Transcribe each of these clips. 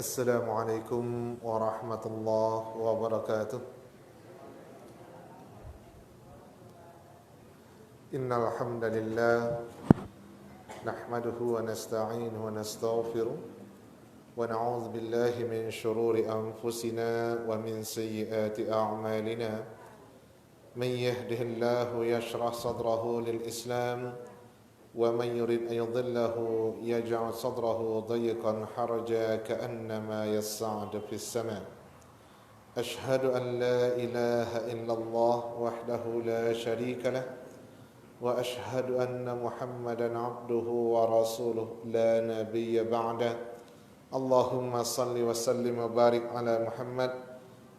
Assalamualaikum warahmatullahi wabarakatuh. Innal hamdalillah nahmaduhu wa nasta'inuhu wa nastaghfiruh wa na'udzu billahi min shururi anfusina wa min sayyiati a'malina. Man yahdihillahu yashrah sadrahu lil Islam ومن يرد أن يضله يجعل صدره ضيقا حرجا كأنما يصعد في السماء. أشهد أن لا إله إلا الله وحده لا شريك له وأشهد أن محمدا عبده ورسوله لا نبي بعده. اللهم صل وسلم وبارك على محمد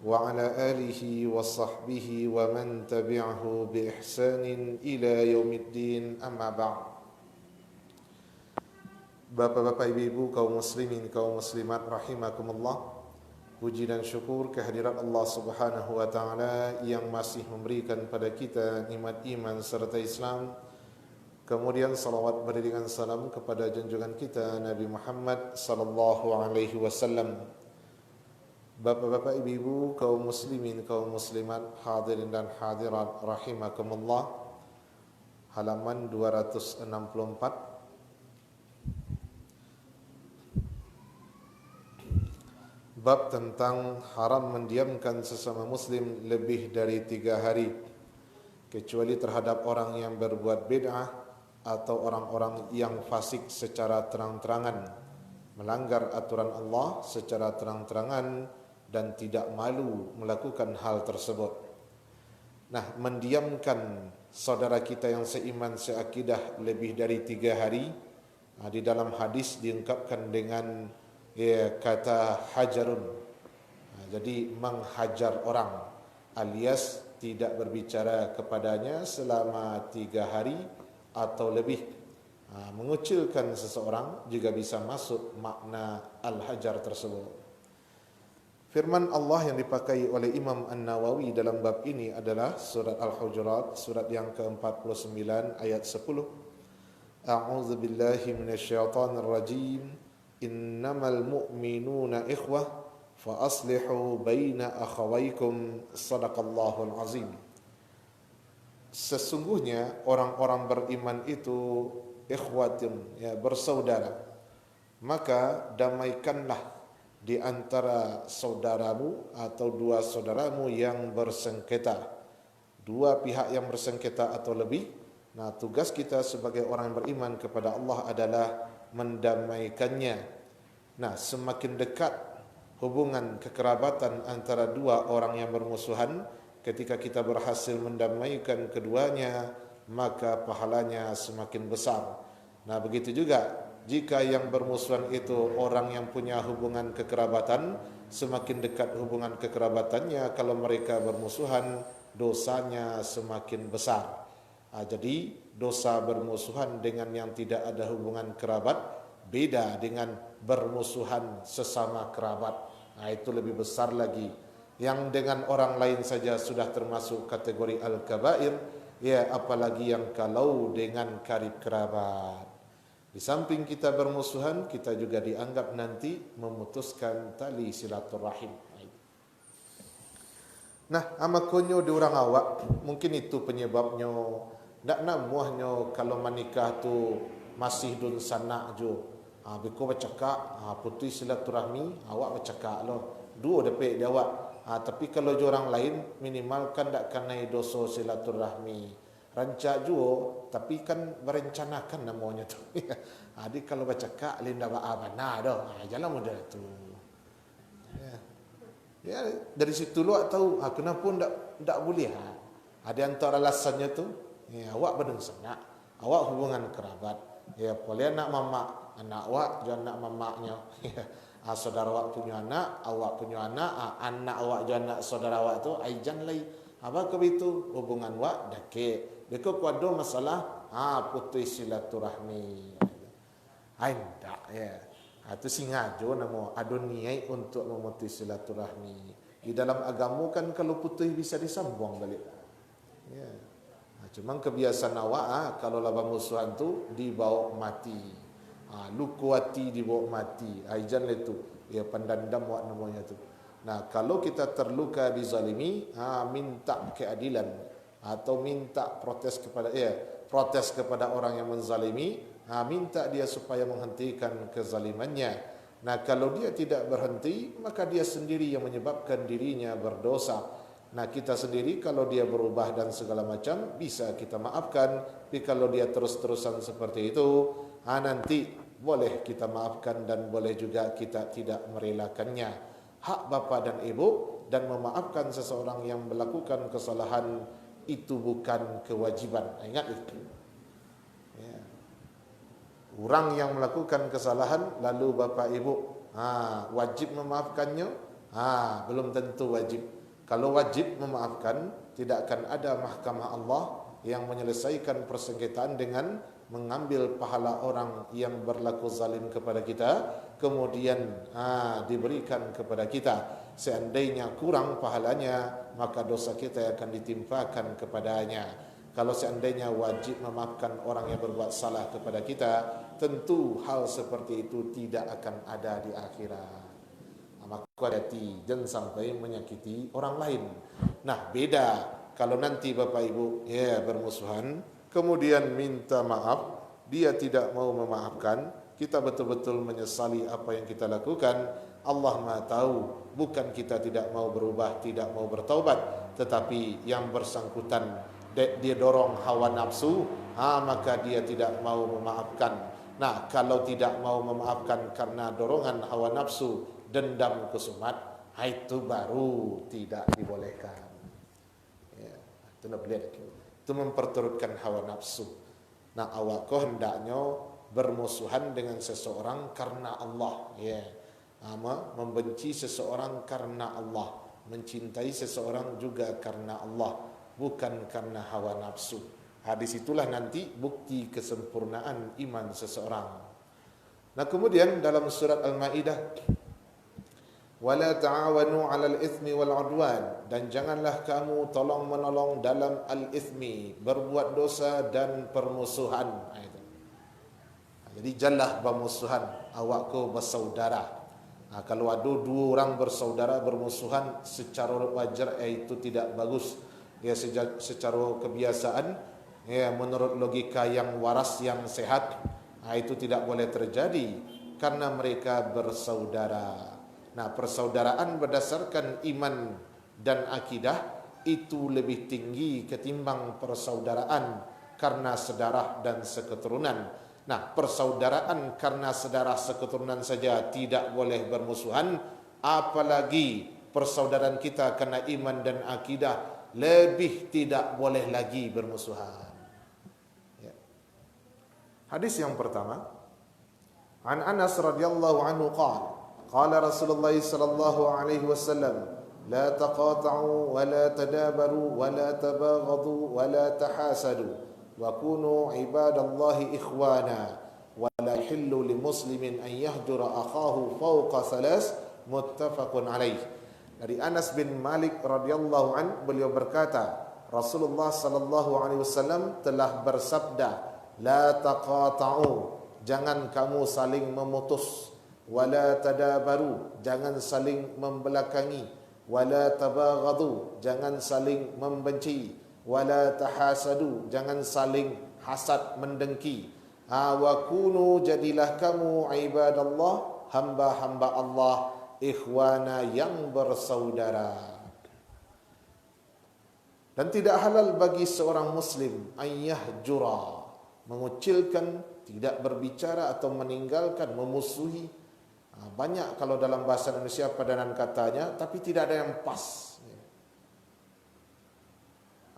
وعلى آله وصحبه ومن تبعه بإحسان إلى يوم الدين. أما بعد. Bapak-bapak, ibu-ibu, kaum muslimin, kaum muslimat rahimakumullah. Puji dan syukur kehadirat Allah Subhanahu wa taala yang masih memberikan pada kita nikmat iman serta Islam. Kemudian salawat beriringan salam kepada junjungan kita Nabi Muhammad sallallahu alaihi wasallam. Bapak-bapak, ibu-ibu, kaum muslimin, kaum muslimat, hadirin dan hadirat rahimakumullah. Halaman 264. Bab tentang haram mendiamkan sesama muslim lebih dari 3 hari, kecuali terhadap orang yang berbuat bid'ah atau orang-orang yang fasik secara terang-terangan, melanggar aturan Allah secara terang-terangan dan tidak malu melakukan hal tersebut. Nah, mendiamkan saudara kita yang seiman seakidah lebih dari 3 hari, di dalam hadis diungkapkan dengan kata hajarun. Jadi menghajar orang alias tidak berbicara kepadanya selama 3 hari atau lebih. Mengucilkan seseorang juga bisa masuk makna al-hajar tersebut. Firman Allah yang dipakai oleh Imam An-Nawawi dalam bab ini adalah surat Al-Hujurat, surat yang ke-49 ayat 10. A'udzu billahi minasyaitonir rajim. Innamal mu'minuna ikhwah fa aslihu baina akhawaykum. Sadaqallahul azim. Sesungguhnya orang-orang beriman itu ikhwatun, bersaudara. Maka damaikanlah di antara saudaramu atau dua saudaramu yang bersengketa. Dua pihak yang bersengketa atau lebih. Nah, tugas kita sebagai orang yang beriman kepada Allah adalah mendamaikannya. Nah, semakin dekat hubungan kekerabatan antara dua orang yang bermusuhan, ketika kita berhasil mendamaikan keduanya, maka pahalanya semakin besar. Nah, begitu juga jika yang bermusuhan itu orang yang punya hubungan kekerabatan, semakin dekat hubungan kekerabatannya, kalau mereka bermusuhan, dosanya semakin besar. Jadi dosa bermusuhan dengan yang tidak ada hubungan kerabat beda dengan bermusuhan sesama kerabat. Itu lebih besar lagi. Yang dengan orang lain saja sudah termasuk kategori al-kabair, apalagi yang kalau dengan karib kerabat. Di samping kita bermusuhan, kita juga dianggap nanti memutuskan tali silaturahim. Nah, amakonyo di orang awak, mungkin itu penyebabnya. Tak nak muahnya kalau menikah tu masih dun sanak jo. Biko bercakap, putih silaturahmi, awak bercakap lo. Dua dapik dia awak. Tapi kalau jo orang lain, minimalkan tak kena dosa silaturahmi. Rancak jo, tapi kan berencanakan namanya tu. Jadi kalau bercakap, linda apa nah dah. Jalan mudah tu. Ya, dari situ lo tahu kenapa tak boleh. Ada antara alasannya tu. Awak berdeng sanak, awak hubungan kerabat. Boleh anak mamak, anak awak jangan anak mamaknya. Saudara awak punya anak, awak punya anak, anak awak jangan anak saudara awak tu, jangan lagi. Apa ke itu hubungan awak dake. Beko kuado masalah, putus silaturahmi. Tak itu singajo namo adon niai untuk memutus silaturahmi. Di dalam agama kan kalau putus bisa disambung balik. Cuma kebiasaan awak kalau laba musuhan tu dibawa mati. Luku hati dibawa mati. Ijan itu, ya pendendam wak namanya tu. Nah, kalau kita terluka dizalimi, minta keadilan atau minta protes kepada orang yang menzalimi, minta dia supaya menghentikan kezalimannya. Nah, kalau dia tidak berhenti, maka dia sendiri yang menyebabkan dirinya berdosa. Nah, kita sendiri kalau dia berubah dan segala macam, bisa kita maafkan. Tapi kalau dia terus-terusan seperti itu, nanti boleh kita maafkan dan boleh juga kita tidak merelakannya. Hak bapa dan ibu dan memaafkan seseorang yang melakukan kesalahan itu bukan kewajiban. Ingat itu. Ya. Orang yang melakukan kesalahan lalu bapa ibu wajib memaafkannya, belum tentu wajib. Kalau wajib memaafkan, tidak akan ada mahkamah Allah yang menyelesaikan persengketaan dengan mengambil pahala orang yang berlaku zalim kepada kita, kemudian diberikan kepada kita. Seandainya kurang pahalanya, maka dosa kita akan ditimpakan kepadanya. Kalau seandainya wajib memaafkan orang yang berbuat salah kepada kita, tentu hal seperti itu tidak akan ada di akhirat. Maka hati jangan sampai menyakiti orang lain. Nah, beda kalau nanti bapak ibu bermusuhan, kemudian minta maaf, dia tidak mau memaafkan, kita betul-betul menyesali apa yang kita lakukan. Allah Maha tahu, bukan kita tidak mau berubah, tidak mau bertaubat, tetapi yang bersangkutan dia dorong hawa nafsu, maka dia tidak mau memaafkan. Nah, kalau tidak mau memaafkan karena dorongan hawa nafsu, dendam kesumat, itu baru tidak dibolehkan. Ya, itu nak lihat. Itu memperturutkan hawa nafsu. Nah, awak kau hendaknya bermusuhan dengan seseorang karena Allah. Membenci seseorang karena Allah, mencintai seseorang juga karena Allah, bukan karena hawa nafsu. Hadis itulah nanti bukti kesempurnaan iman seseorang. Nah, kemudian dalam surat Al-Maidah, wala ta'awanu 'alal itsmi wal 'udwan, dan janganlah kamu tolong menolong dalam al-itsmi, berbuat dosa dan permusuhan. Jadi janganlah bermusuhan, awak ko bersaudara. Kalau ada dua orang bersaudara bermusuhan secara wajar, itu tidak bagus. Secara kebiasaan, menurut logika yang waras, yang sehat, itu tidak boleh terjadi karena mereka bersaudara. Nah, persaudaraan berdasarkan iman dan akidah itu lebih tinggi ketimbang persaudaraan karena sedarah dan seketurunan. Nah, persaudaraan karena sedarah seketurunan saja tidak boleh bermusuhan, apalagi persaudaraan kita karena iman dan akidah, lebih tidak boleh lagi bermusuhan. Hadis yang pertama, An Anas radhiyallahu anhu qala Rasulullah sallallahu alaihi wasallam, la taqata'u wa la tadabaru wa la tabaghadu wa la tahasadu wa kunu ibadallahi ikhwana wa la yahillu limuslimin an yahjura akhahu fawqa thalas, muttafaqun alaih. Dari Anas bin Malik radhiyallahu an, beliau berkata, Rasulullah sallallahu alaihi wasallam telah bersabda, la taqata'u, jangan kamu saling memutus, wala tadabaru, jangan saling membelakangi, wala tabaghadu, jangan saling membenci, wala tahasadu, jangan saling hasad mendengki. Wa kunu, jadilah kamu ibadallah, hamba-hamba Allah, ikhwana, yang bersaudara. Dan tidak halal bagi seorang muslim ayyahjura, mengucilkan, tidak berbicara atau meninggalkan, memusuhi. Banyak kalau dalam bahasa Indonesia padanan katanya, tapi tidak ada yang pas.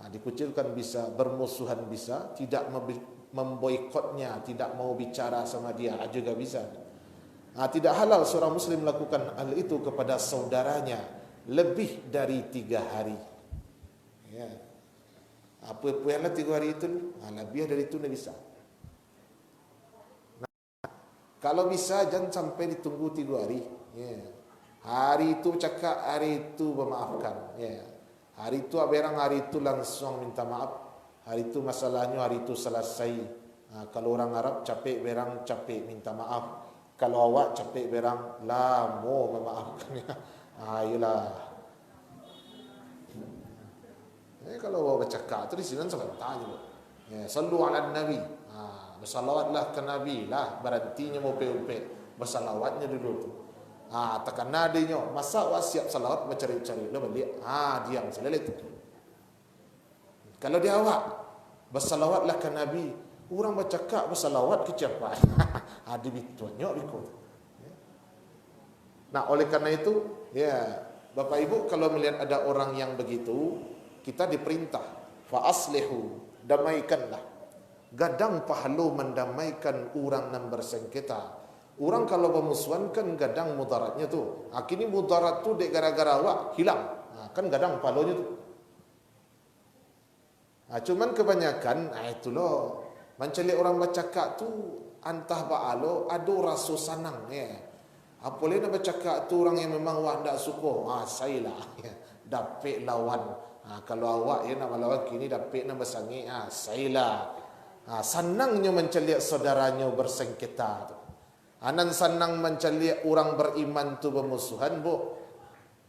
Dikucilkan bisa, bermusuhan bisa, tidak memboikotnya, tidak mau bicara sama dia juga bisa. Tidak halal seorang muslim melakukan hal itu kepada saudaranya lebih dari 3 hari. Apa-apa yang 3 hari itu, lebih dari itu tidak bisa. Kalau bisa jangan sampai ditunggu 3 hari. Hari itu cakap, hari itu memaafkan. Hari itu aberang, hari itu langsung minta maaf. Hari itu masalahnya, hari itu selesai. Kalau orang Arab capek berang capek minta maaf. Kalau awak capek berang lah mau memaafkan. Ayolah. Kalau awak bercakap tu di sini sangat tanya. Sallu ala Nabi. Bersalawatlah ke Nabi lah. Berartinya mau pe-pe. Bersalawatnya dulu tu. Tekan nadinya. Masa awak siap salawat mencari-cari. Lo balik. Diam selalu tu. Kalau dia awak bersalawatlah ke Nabi. Orang bercakap bersalawat ke siapa? Ada bituannya ikut. Nah, oleh karena itu, Bapak Ibu kalau melihat ada orang yang begitu, kita diperintah fa aslihu, damaikanlah. Gadang pahala mendamaikan orang yang bersengketa. Orang kalau bermusuhan kan gadang mudaratnya tu. Kini mudarat tu dek gara-gara awak hilang. Kan gadang pahalanya tu. Cuman kebanyakan itu loh. Mencari orang bercakap tu antah ba'alo ada rasa sanang Apalagi nak bercakap tu orang yang memang awak tak suka. Saya lah dapat lawan. Kalau awak nak melawan kini dapat nak bersangit. Saya lah. Senangnya mencari saudaranya bersengketa tu. Anan senang mencari orang beriman tu bermusuhan bu.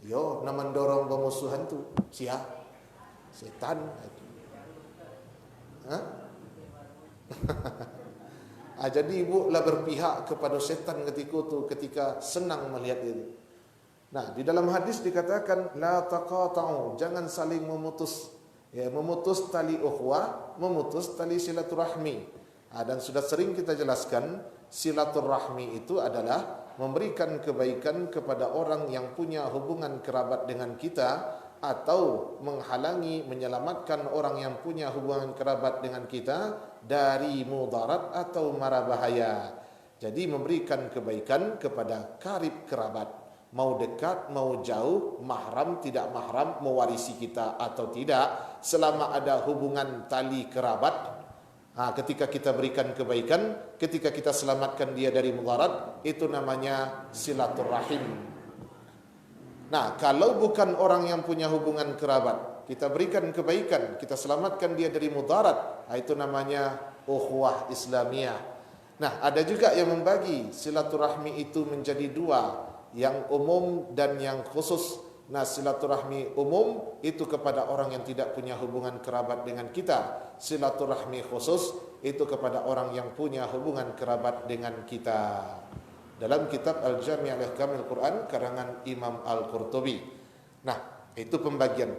Yo, nak mendorong bermusuhan tu. Siapa? Setan. Jadi ibu lah berpihak kepada setan ketika senang melihat itu. Nah, di dalam hadis dikatakan la taqata'u, jangan saling memutus. Memutus tali ukhuwah, memutus tali silaturahmi. Dan sudah sering kita jelaskan silaturahmi itu adalah memberikan kebaikan kepada orang yang punya hubungan kerabat dengan kita, atau menghalangi, menyelamatkan orang yang punya hubungan kerabat dengan kita dari mudarat atau mara bahaya. Jadi memberikan kebaikan kepada karib kerabat, mau dekat, mau jauh, mahram, tidak mahram, mewarisi kita atau tidak, selama ada hubungan tali kerabat. Ketika kita berikan kebaikan, ketika kita selamatkan dia dari mudarat, itu namanya silaturahim. Nah, kalau bukan orang yang punya hubungan kerabat, kita berikan kebaikan, kita selamatkan dia dari mudarat, itu namanya ukhuwah Islamiyah. Nah, ada juga yang membagi silaturahmi itu menjadi dua, yang umum dan yang khusus. Nah, silaturahmi umum itu kepada orang yang tidak punya hubungan kerabat dengan kita. Silaturahmi khusus itu kepada orang yang punya hubungan kerabat dengan kita. Dalam kitab Al-Jami' al-Ahkam al-Quran karangan Imam Al-Qurtubi. Nah, itu pembagian.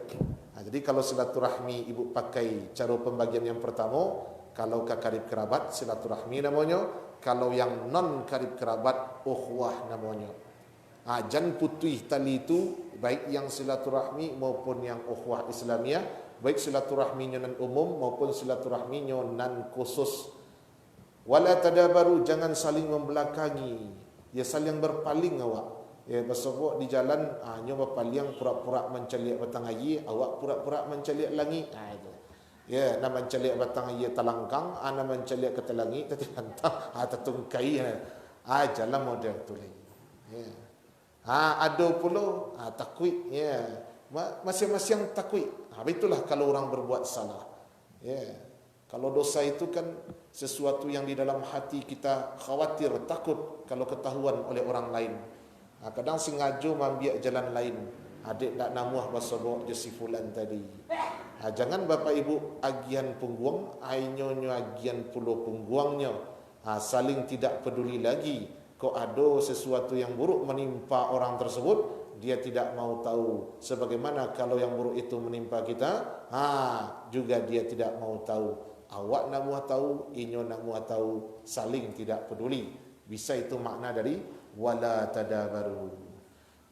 Jadi kalau silaturahmi ibu pakai cara pembagian yang pertama, kalau ke karib kerabat silaturahmi namanya, kalau yang non karib kerabat ukhuwah namanya. Jangan putih tali itu, baik yang silaturahmi maupun yang ukhuwah Islamiyah, baik silaturahminya non umum maupun silaturahminya non khusus. Wala tadabaru, jangan saling membelakangi. Saling berpaling awak. Bersebut di jalan, nyoba berpaling, pura-pura menceliak batang air, awak pura-pura menceliak langit. Nak menceliak batang air talangkang, nak menceliak ke langit, tapi hantang, tertungkai. Jalan model tu lagi. Ada pula takwid. Masing-masing takwid. Itulah kalau orang berbuat salah. Kalau dosa itu kan sesuatu yang di dalam hati kita khawatir, takut kalau ketahuan oleh orang lain. Kadang sengaja ambil jalan lain. Adik nak namuah basabok je si fulan tadi. Jangan bapak ibu agian pungguang, ainyonya agian pulau pungguangnya. Saling tidak peduli lagi. Kok ada sesuatu yang buruk menimpa orang tersebut, dia tidak mau tahu. Sebagaimana kalau yang buruk itu menimpa kita, juga dia tidak mau tahu. Awak nak muat tahu, inyo nak muat tahu, saling tidak peduli. Bisa itu makna dari wala tadabaru.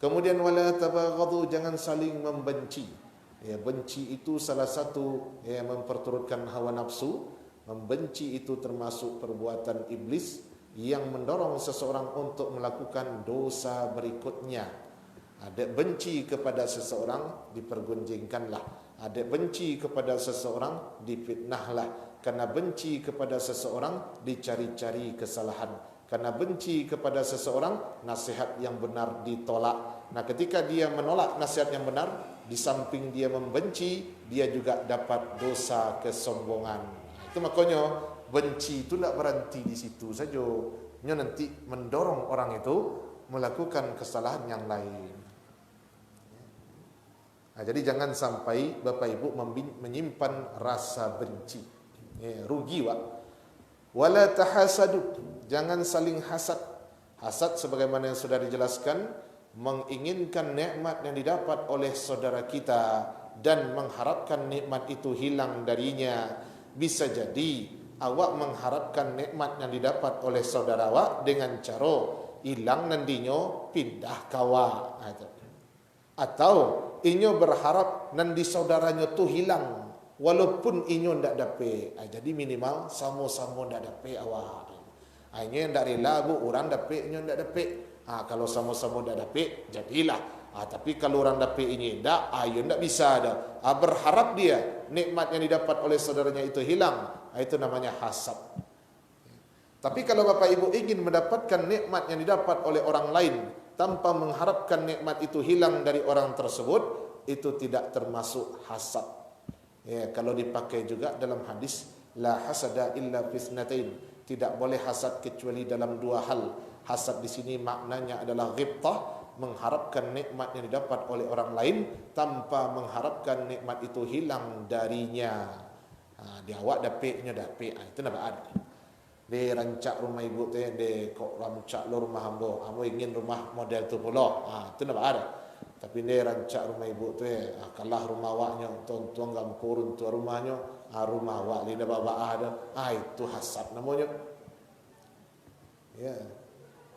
Kemudian wala tabaghadu, jangan saling membenci. Benci itu salah satu memperturutkan hawa nafsu. Membenci itu termasuk perbuatan iblis yang mendorong seseorang untuk melakukan dosa berikutnya. Ada benci kepada seseorang, dipergunjingkanlah. Ada benci kepada seseorang, difitnahlah. Karena benci kepada seseorang, dicari-cari kesalahan. Karena benci kepada seseorang, nasihat yang benar ditolak. Nah, ketika dia menolak nasihat yang benar, di samping dia membenci, dia juga dapat dosa kesombongan. Itu makanya benci itu tidak berhenti di situ saja. Nyo nanti mendorong orang itu melakukan kesalahan yang lain. Nah, jadi jangan sampai Bapak Ibu menyimpan rasa benci. Rugi, Wak. Wala tahasadu, jangan saling hasad. Hasad sebagaimana yang sudah dijelaskan, menginginkan nikmat yang didapat oleh saudara kita dan mengharapkan nikmat itu hilang darinya. Bisa jadi awak mengharapkan nikmat yang didapat oleh saudara awak dengan cara hilang nandinya pindah kawa. Atau inyo berharap nandi saudaranya tu hilang walaupun inyo ndak dapat. Jadi minimal sama-sama ndak dapat awak. Inyo ndak rela bu orang dapat inyo ndak dapat. Kalau sama-sama ndak dapat jadilah. Tapi kalau orang dapat ini ndak, inyo ndak bisa dah. Berharap dia nikmat yang didapat oleh saudaranya itu hilang. Itu namanya hasad. Tapi kalau Bapak Ibu ingin mendapatkan nikmat yang didapat oleh orang lain tanpa mengharapkan nikmat itu hilang dari orang tersebut, itu tidak termasuk hasad. Kalau dipakai juga dalam hadis, la hasada illa fisnatain, tidak boleh hasad kecuali dalam dua hal. Hasad di sini maknanya adalah ghibtah, mengharapkan nikmat yang didapat oleh orang lain tanpa mengharapkan nikmat itu hilang darinya. Dia awak dapatnya dapat, itu nak ada. Dia rancak rumah ibu tu, dia kok rancak lo rumah hambo, hambo ingin rumah model tu pula, itu nak ada. Tapi dia rancak rumah ibu tu, kalah rumah awaknya, tuan-tuan gampurun tu rumahnya, rumah awak ni dah bawa ada, itu hasad namanya.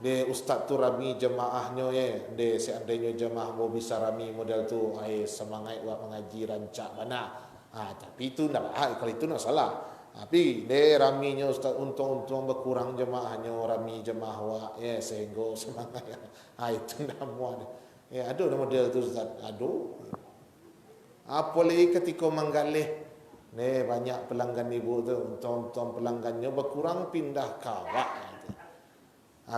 Dia ustaz tu rami jemaahnya, dia seandainya jemaah mau bisa rami model tu, semangat awak mengaji rancak mana. Tapi itu nak, kalau itu nak salah. Tapi dia raminya ustaz untung-untung berkurang jemaahnya, rami jemaah awak, sehingga semangat. Itu nama dia. Aduh nama model tu ustaz. Aduh. Apalagi ketika menggalih, banyak pelanggan ibu tu, untung-untung pelanggannya berkurang pindah kawak.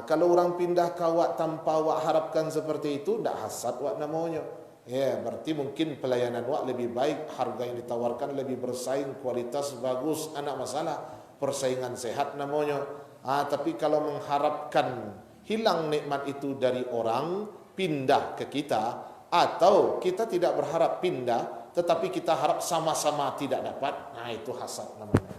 Kalau orang pindah kawak tanpa awak harapkan seperti itu, tak hasad awak namanya. Berarti mungkin pelayanan awak lebih baik, harga yang ditawarkan lebih bersaing, kualitas bagus, anak masalah, persaingan sehat namanya. Tapi kalau mengharapkan hilang nikmat itu dari orang, pindah ke kita, atau kita tidak berharap pindah, tetapi kita harap sama-sama tidak dapat, itu hasad namanya.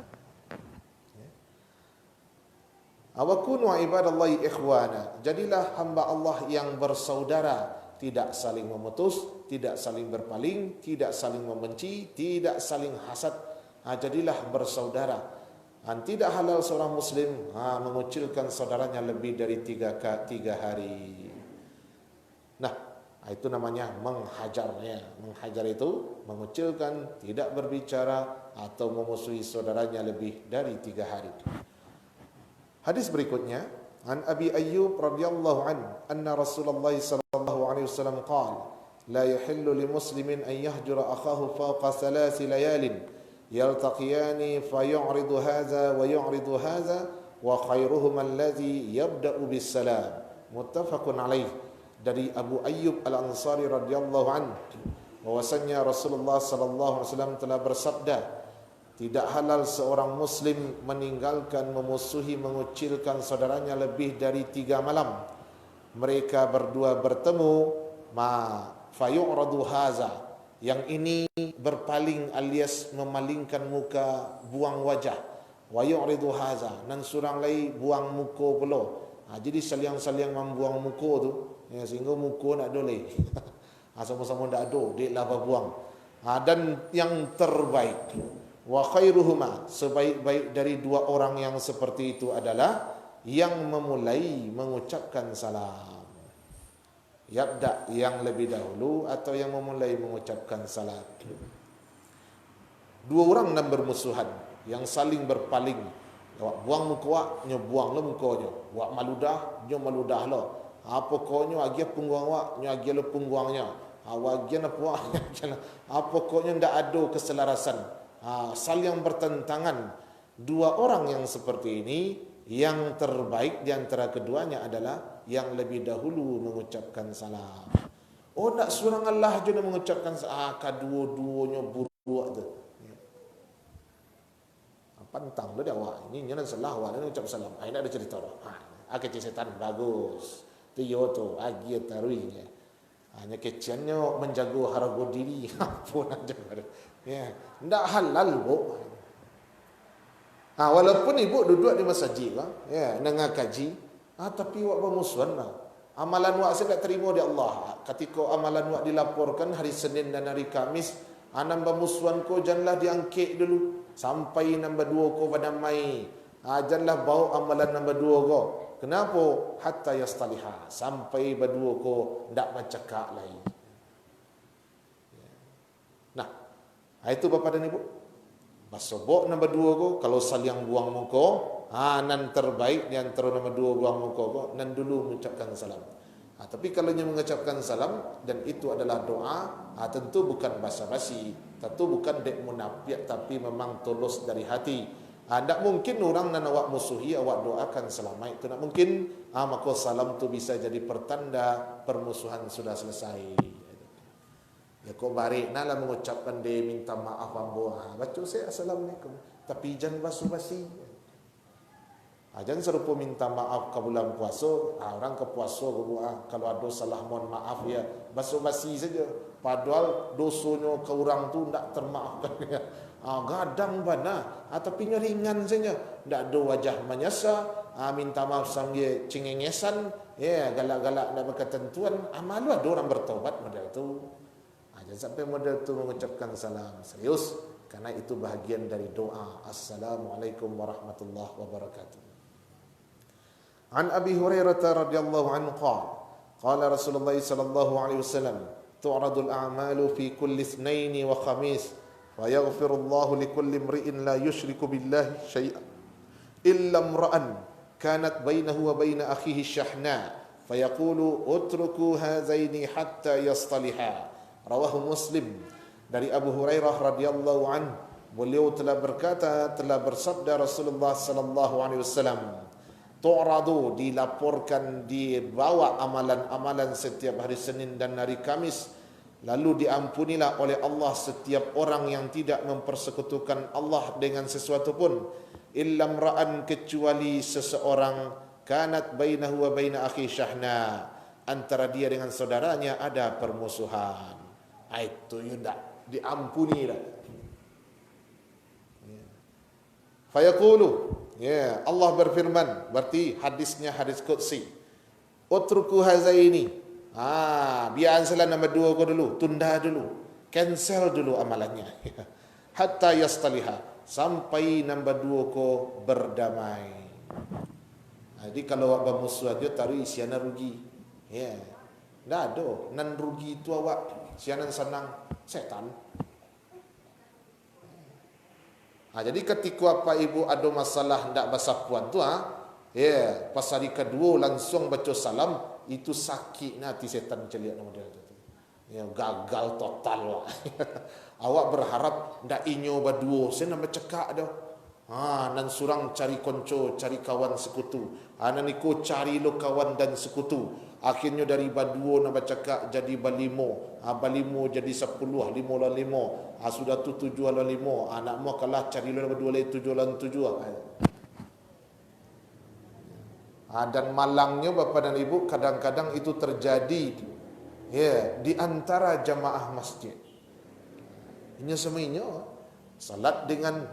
Awakunu ibadallahi ikhwana, jadilah hamba Allah yang bersaudara, tidak saling memutus, tidak saling berpaling, tidak saling membenci, tidak saling hasad. Jadilah bersaudara. Tidak halal seorang muslim mengucilkan saudaranya lebih dari tiga hari. Nah, itu namanya menghajarnya. Menghajar itu mengucilkan, tidak berbicara atau memusuhi saudaranya lebih dari 3 hari. Hadis berikutnya, an Abi Ayyub radhiyallahu anhu anna Rasulullah sallallahu alaihi wasallam qala la yahillu limuslimin an yahjura akhahu fawqa 3 layalin yaltaqiyani fayu'ridu hadha wa yu'ridu hadha wa khairuhum alladhi yabda'u bis salam. Muttafaqun alaih. Dari Abu Ayyub Al-Ansari radhiyallahu anhu bahwasanya Rasulullah sallallahu alaihi wasallam telah bersabda, tidak halal seorang muslim meninggalkan, memusuhi, mengucilkan saudaranya lebih dari 3 malam. Mereka berdua bertemu, fayu'radu haza, yang ini berpaling alias memalingkan muka, buang wajah. Wa yu'ridu haza, dan surang lain buang muka pula. Jadi saliang-saliang membuang muka tu, sehingga muka nak doleh. Sama-sama tak ada, dia lah buang. Dan yang terbaik, wa khairuhuma, sebaik-baik dari 2 orang yang seperti itu adalah yang memulai mengucapkan salam. Yabda, yang lebih dahulu, atau yang memulai mengucapkan salam. 2 orang dan bermusuhan, yang saling berpaling. Awak buang muka awak, nyo buang lah mukanya. Awak maludah, nyo maludah lah. Apa konyo agi pungguang awak, nyo agi lah pungguangnya. Awak agi apa awak, apa konyo ndak ada keselarasan. Saling bertentangan. 2 orang yang seperti ini, yang terbaik di antara keduanya adalah yang lebih dahulu mengucapkan salam. Nak surang Allah je mengucapkan salam, kedua-duanya buruk tu. pantang lo dia awak. Ini nyanan salah awak ni ucap salam. Ai nak ada cerita dah. Kecil setan bagus. Tu yo tu agi taruinya. Hanya keciannya menjaga harga diri. Apa nak jaga. Ya, ndak halal bu. Walaupun ibu duduk di masjid lah, ya, dengar kaji, tapi awak bermusuhan lah. Amalan awak saya tak terima di Allah. Ketika amalan awak dilaporkan hari Senin dan hari Kamis, nambah musuhan ko janganlah diangkit dulu sampai nambah 2 ko badamai. Janganlah bau amalan nambah 2 ko. Kenapa? Hatta yastaliha, sampai berdua ko ndak bercakap lagi. Nah, itu Bapak dan Ibu. Basobok nombor 2 ko kalau saling buang muka, nan terbaik di antara nombor 2 buang muka ko, nan dulu mengucapkan salam. Tapi kalau dia mengucapkan salam dan itu adalah doa, tentu bukan basa-basi, tentu bukan dek munafik tapi memang tulus dari hati. Tak mungkin orang nan awak musuhi awak doakan selamat, itu tak mungkin. Maka salam tu bisa jadi pertanda permusuhan sudah selesai. Ya kau balik nak lah mengucapkan dia minta maaf ambo. Baca saya assalamualaikum. Tapi jangan basa-basi. Jangan serupa minta maaf ke bulan puasa. Orang ke puasa kalau ada salah mohon maaf ya basa-basi saja. Padahal dosanya ke orang tu tak termaafkan ya. Gadang bana, tapi ringan saja. Tak ada wajah menyesa, minta maaf sambil cengengesan, ya galak-galak nak berketentuan. Malu ada orang bertobat model tu. Jangan sampai model tu mengucapkan salam serius, karena itu bahagian dari doa. Assalamualaikum warahmatullahi wabarakatuh. An Abi Hurairah radhiyallahu anhu qala Rasulullah sallallahu alaihi wasallam tu'radul a'malu fi kulli itsnaini wa khamis wa yaghfirullahu likulli imri'in la yushriku billahi syai'an illa imra'an kanat bainahu wa baina akhihi syahna fayaqulu utruku hazaini hatta yastaliha. Rawahu Muslim. Dari Abu Hurairah radhiyallahu anhu, beliau telah berkata, telah bersabda Rasulullah sallallahu alaihi wasallam, tu'radu, dilaporkan, dibawa amalan-amalan setiap hari Senin dan hari Kamis, lalu diampunilah oleh Allah setiap orang yang tidak mempersekutukan Allah dengan sesuatu pun, illa imra'an, kecuali seseorang, kanat bainahu wa baina akhi syahna, antara dia dengan saudaranya ada permusuhan. Itu tidak diampuni dah. Fayaqulu, ya, Allah berfirman, berarti hadisnya hadis qudsi. Utruku hazaini. Biar salah nombor 2 ko dulu, tunda dulu, cancel dulu amalannya. Hatta yastaliha, sampai nombor 2 ko berdamai. Jadi kalau awak bermusuh aja taruh isiana rugi. Ya. Dah ada, nan rugi itu awak sianan senang setan. Jadi ketika apa ibu ada masalah ndak basah puan tu pas hari kedua langsung baca salam, itu sakit nanti setan celiak model tu. Ya gagal total. Awak berharap ndak inyo berdua, saya nak bercakap dah. Nan surang cari konco, cari kawan sekutu. Nan iko cari lo kawan dan sekutu. Akhirnya dari baduo nak bercakap jadi balimo. Balimo jadi 10, 5 lawan 5. Sudah tu 7 lawan 5. Nak mau kalah cari lo berdua lagi 7 lawan 7. Dan malangnya Bapak dan Ibu, kadang-kadang itu terjadi di antara jamaah masjid. Ini semuanya salat dengan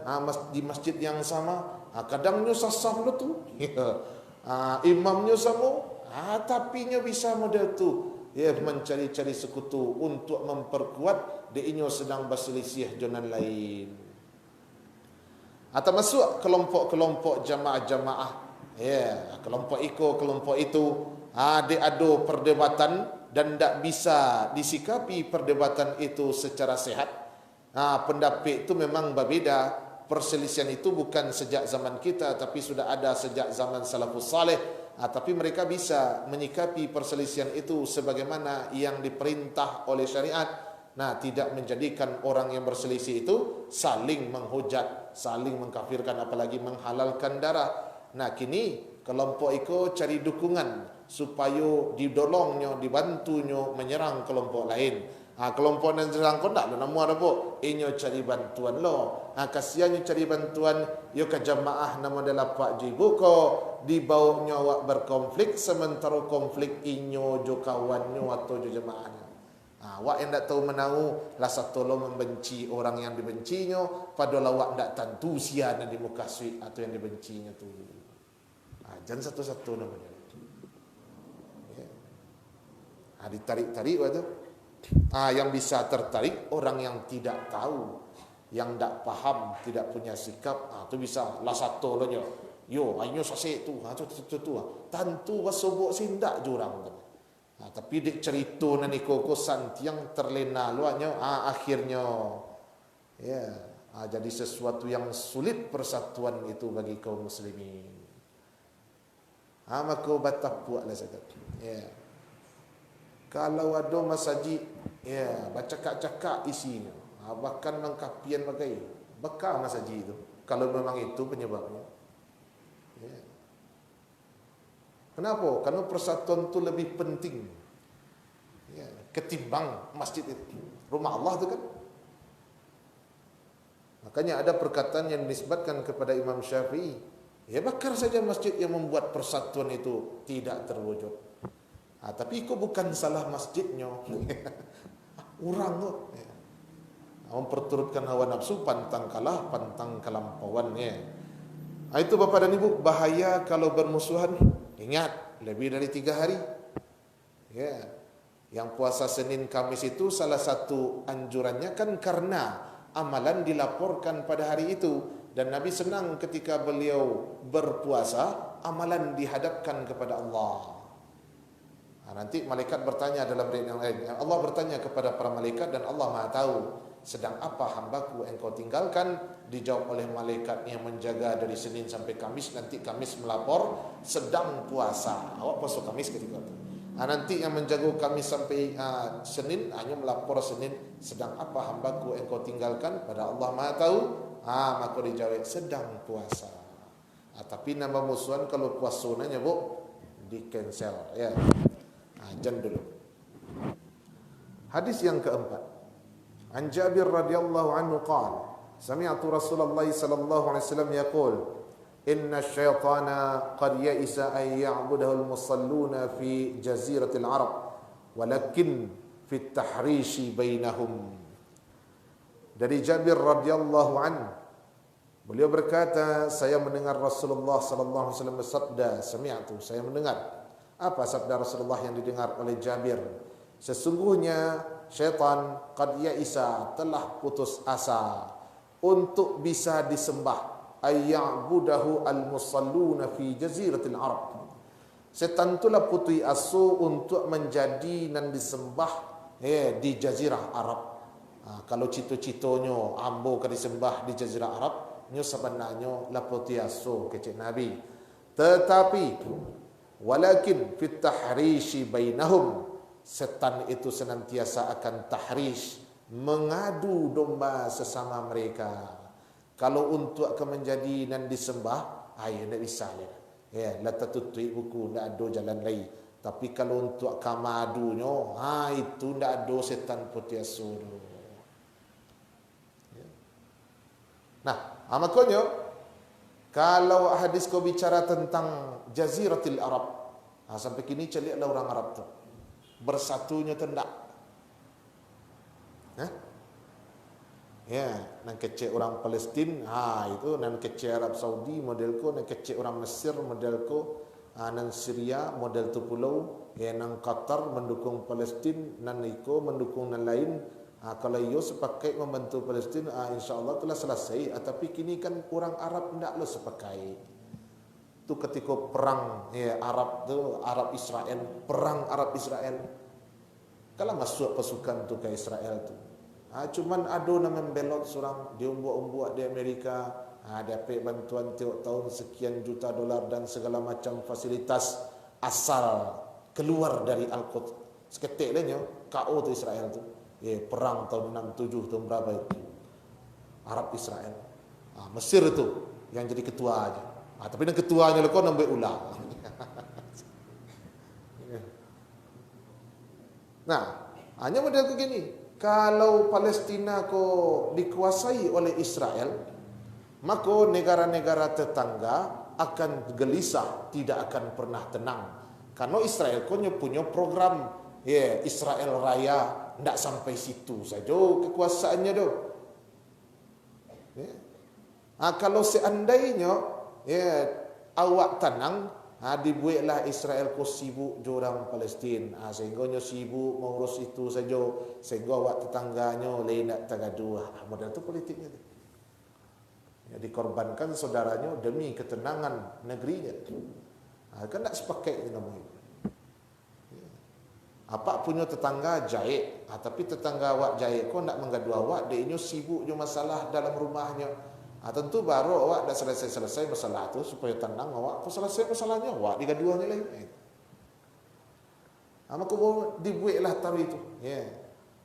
di masjid yang sama, kadangnya sasam lo tu, imamnya sama, tapi nya bisa model tu, mencari-cari sekutu untuk memperkuat dia sedang berselisih jonan lain. Atau masuk kelompok-kelompok jamaah-jamaah, kelompok itu, dia ada perdebatan dan tidak bisa disikapi perdebatan itu secara sehat. Pendapat itu memang berbeza. Perselisihan itu bukan sejak zaman kita, tapi sudah ada sejak zaman salafus saleh. Tapi mereka bisa menyikapi perselisihan itu sebagaimana yang diperintah oleh syariat. Tidak menjadikan orang yang berselisih itu saling menghujat, saling mengkafirkan, apalagi menghalalkan darah. Kini kelompok itu cari dukungan supaya didolongnya, dibantunya menyerang kelompok lain. Kelompok yang serangkon tak lo nama ada po. Inyo cari bantuan lo. Kasihannya cari bantuan. Yo ke jamaah nama adalah Pak Jibu ko. Di bawah nyawa berkonflik. Sementara konflik inyo jo kawannya atau jo jamaahnya. Wak yang tak tahu menahu. Lah satu lo membenci orang yang dibencinya. Padahal wak tak tentu siapa yang di muka suik atau yang dibencinya tu. Jangan satu-satu namanya. Ditarik-tarik waktu. Yang bisa tertarik orang yang tidak tahu, yang tak faham, tidak punya sikap. Tu bisa lah satu lonya. Yo, ayo sasik tu, tu. Tentu wasobok sindak jurang tu. Tapi dik cerita nani koko santiang terlena luanya. Akhirnya, ya, jadi sesuatu yang sulit persatuan itu bagi kaum muslimin. Maka batap buat lah saya. Ya. Kalau ada masjid, ya, bercakap-cakap isinya. Bahkan mengkapian bagai bekal masjid itu. Kalau memang itu penyebabnya. Ya. Kenapa? Karena persatuan itu lebih penting. Ya, ketimbang masjid itu. Rumah Allah itu kan. Makanya ada perkataan yang dinisbatkan kepada Imam Syafi'i. Ya, bakar saja masjid yang membuat persatuan itu tidak terwujud. Tapi itu bukan salah masjidnya. Orang tu. Memperturutkan hawa nafsu, pantang kalah, pantang kelampauannya. Itu Bapak dan Ibu, bahaya kalau bermusuhan. Ingat, lebih dari 3 hari. Ya. Yang puasa Senin Kamis itu salah satu anjurannya kan karena amalan dilaporkan pada hari itu. Dan Nabi senang ketika beliau berpuasa, amalan dihadapkan kepada Allah. Nanti malaikat bertanya dalam ayat yang lain. Allah bertanya kepada para malaikat dan Allah Maha tahu sedang apa hambaku engkau tinggalkan. Dijawab oleh malaikat yang menjaga dari Senin sampai Kamis. Nanti Kamis melapor sedang puasa. Awak puasa Kamis ketika itu. Nanti yang menjaga Kamis sampai Senin hanya melapor Senin sedang apa hambaku engkau tinggalkan. Pada Allah Maha tahu. Maka dijawab sedang puasa. Tapi nama musuhan kalau puasanya bu di cancel ya. Jangan dulu. Hadis yang keempat. An Jabir radhiyallahu anhu qala, sami'tu Rasulullah sallallahu alaihi wasallam yaqul, inna asyaitana qad ya'isa an ya'budahu al-musalluna fi jaziratil Arab, walakin fi at-tahrish bainahum. Dari Jabir radhiyallahu anhu, beliau berkata, saya mendengar Rasulullah sallallahu alaihi wasallam bersabda, sami'tu, saya mendengar. Apa sabda Rasulullah yang didengar oleh Jabir? Sesungguhnya syaitan qad ya'isa, telah putus asa untuk bisa disembah. Ayya'budahu al-musalluna fi jaziratil Arab. Setan itulah putus asa untuk menjadi dan disembah di jazirah Arab. Kalau cito-citonya ambo ke disembah di jazirah Arab, nyo sebenarnya la putus asa kecik Nabi. Tetapi walakin fit tahrishi bainahum, setan itu senantiasa akan tahrish, mengadu domba sesama mereka. Kalau untuk akan menjadi dan disembah, ayo tidak bisa ya. La tatutui buku, tidak ada jalan lain. Tapi kalau untuk kamadunya, itu tidak ada setan putih asuh. Nah, makanya kalau hadis kau bicara tentang Jaziratil Arab, sampai kini celiklah orang Arab tu bersatunya tendak. Ya, nan kecil orang Palestin, itu nan kecil Arab Saudi model ko, nan kecil orang Mesir model ko, nan Syria model tu pulau, nan Qatar mendukung Palestin, nan iko mendukung nan lain. Kalau yo sepakai membantu Palestin, insya-Allah telah selesai. Tapi kini kan orang Arab ndak lo sepakai. Tu ketika perang Arab tu, Arab Israel, perang Arab Israel. Kalau masuk pasukan tu ke Israel tu. Cuman ada nama membelot seorang di umbuak-umbuak di Amerika, dapat bantuan tiap tahun sekian juta dolar dan segala macam fasilitas asal keluar dari Al-Quds. Seketik lah KO tu Israel tu. Perang tahun 67 tahun berapa itu? Arab Israel. Mesir itu yang jadi ketua aja. Tapi yang ketuanya lekor nampak ulah. Nah, hanya model begini. Kalau Palestina ko dikuasai oleh Israel, maka negara-negara tetangga akan gelisah, tidak akan pernah tenang. Karena Israel punya program Israel Raya, tidak sampai situ saja kekuasaannya tu. Kalau seandainya awak tenang, dibuatlah Israel ko sibuk jorang Palestin, sehingga sibuk mengurus itu saja, sehingga awak tetangganya lain nak tagaduh. Modal tu politiknya tu. Dikorbankan saudaranya demi ketenangan negerinya. Kan tak sepakai nama itu. Apa punya tetangga jahit, tapi tetangga awak jahit kau nak menggaduh awak, dia sibuk je masalah dalam rumahnya. Tentu baru awak dah selesai masalah tu supaya tenang awak, kau selesai masalahnya awak digaduhnya lagi. Maka dibuatlah tahu itu.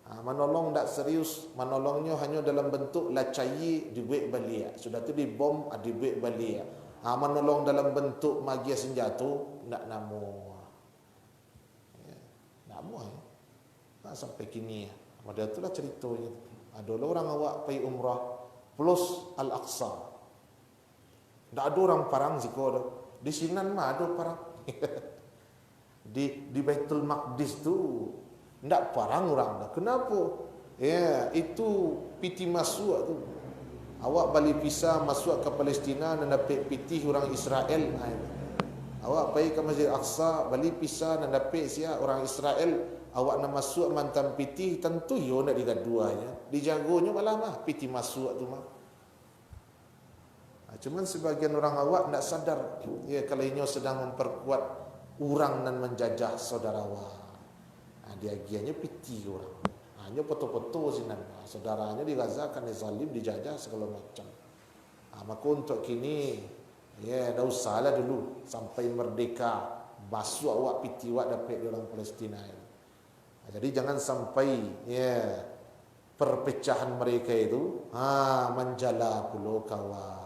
Menolong tak serius, menolongnya hanya dalam bentuk lacayi dibuat balik. Sudah tu dibom dibuat balik. Menolong dalam bentuk magia senjata tak namu. Namu sampai kini. Model itulah ceritanya. Ada orang awak pergi umrah plus Al-Aqsa. Tak ada orang parang zikor. Di Sinan mah ada parang. di Baitul Maqdis tu ndak parang orang dah. Kenapa? Itu piti masuk tu. Awak balik pisah masuk ke Palestina dan dapat piti orang Israel. Awak pergi ke Masjid Aqsa, balik pisah dan dapat siap orang Israel. Awak nak masuk mantan piti, tentu yo nak digaduanya. Dijagonya malah mah piti masuk tu mah. Cuman sebagian orang awak tak sadar, kalau ini sedang memperkuat orang dan menjajah saudara awak. Dia gianya piti orang. Hanya foto-foto sinan. Saudaranya di Gaza kan dizalim, dijajah segala macam. Maka untuk kini, dah usahlah dulu sampai merdeka basuh awak piti awak dapat di orang Palestina. Jadi jangan sampai perpecahan mereka itu menjala pulau kawan.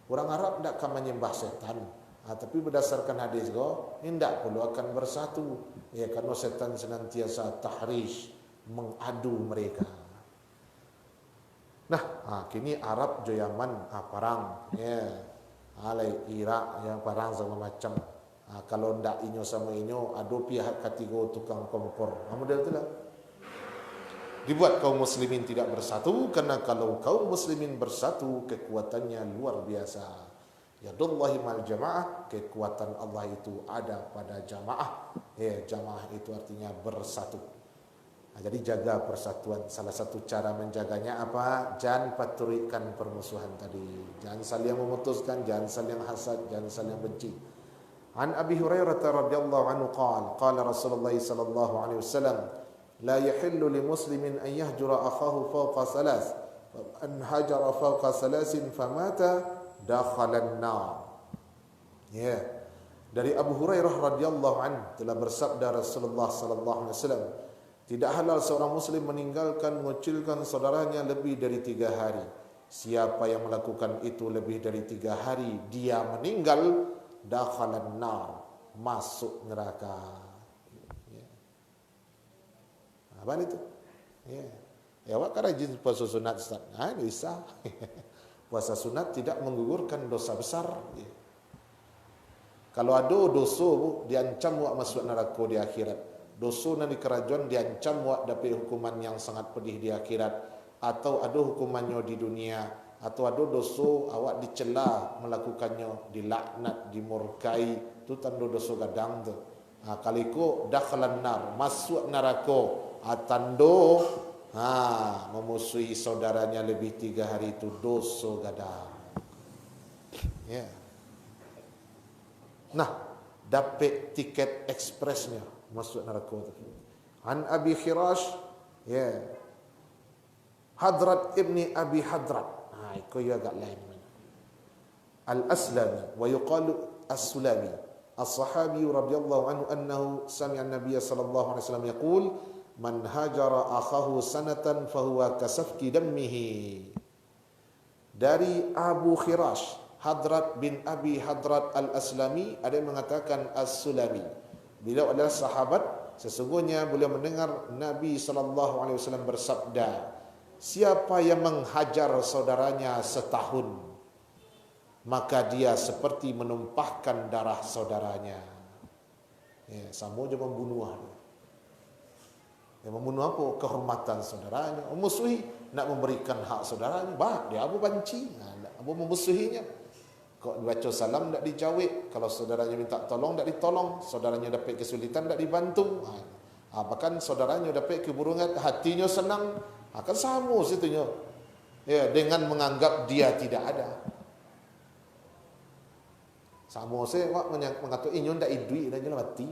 Orang Arab tidak akan menyembah setan. Tapi berdasarkan hadis tidak perlu akan bersatu. Karena setan senantiasa tahrish, mengadu mereka. Nah, kini Arab jo Yaman perang. Alai Irak yang perang segala macam. Kalau ndak inyo sama inyo, ada pihak ketiga tukang kompor. Model itulah. Dibuat kaum muslimin tidak bersatu, karena kalau kaum muslimin bersatu, kekuatannya luar biasa. Yadullahi mal jamaah, kekuatan Allah itu ada pada jamaah. Jamaah itu artinya bersatu. Jadi jaga persatuan. Salah satu cara menjaganya apa? Jangan paturikan permusuhan tadi. Jangan saling memutuskan, jangan saling hasad, jangan saling benci. An Abi Hurairah radhiyallahu anhu qala Rasulullah sallallahu alaihi wasallam, la yahillu li muslimin an yahjura akhahu fawqa salas, an hajara fawqa salasin famata dakhalan nar. Dari Abu Hurairah radhiyallahu anhu telah bersabda Rasulullah sallallahu alaihi wasallam, tidak halal seorang muslim meninggalkan mengucilkan saudaranya lebih dari 3 hari. Siapa yang melakukan itu lebih dari 3 hari, dia meninggal, dakhalan nar, masuk neraka. Apa itu? Awak kan rajin puasa sunat Ustaz. Bisa. Puasa sunat tidak menggugurkan dosa besar. Kalau ada dosa diancam awak masuk neraka di akhirat. Dosa di kerajaan diancam awak dapat hukuman yang sangat pedih di akhirat, atau ada hukumannya di dunia, atau ada dosa awak dicela melakukannya, dilaknat, dimurkai, itu tanda dosa gadang tu. Kaliko dakhalan nar, masuk neraka. Tanda memusuhi saudaranya lebih 3 hari itu dosa gadang. Nah, dapat tiket ekspresnya masuk neraka tu. An Abi Khirash, Hadrat ibni Abi Hadrat. Itu ya agak lain. Al-Aslami wa yuqalu As-Sulami. As-Sahabi radhiyallahu anhu annahu sami'a an-nabiy sallallahu alaihi wasallam yaqul, man hajara akhahu sanatan fahuwa kasafki dammihi. Dari Abu Khirash, Hadrat bin Abi Hadrat Al-Aslami, ada yang mengatakan As-Sulami. Beliau adalah sahabat Sesungguhnya beliau mendengar Nabi SAW bersabda, siapa yang menghajar saudaranya setahun, maka dia seperti menumpahkan darah saudaranya. Ya, sama je membunuh dia. Yang membunuh apa? Kehormatan saudaranya. Memusuhi, nak memberikan hak saudaranya. Dia apa banci? Apa memusuhinya? Kok baca salam tak dijawab, kalau saudaranya minta tolong tak ditolong, saudaranya dapat kesulitan tak dibantu. Bahkan saudaranya dapat keburungan, hatinya senang, akan sama situnya. Ya, dengan menganggap dia tidak ada. Sama saya mengatakan inyo ndak idui dah jelah mati.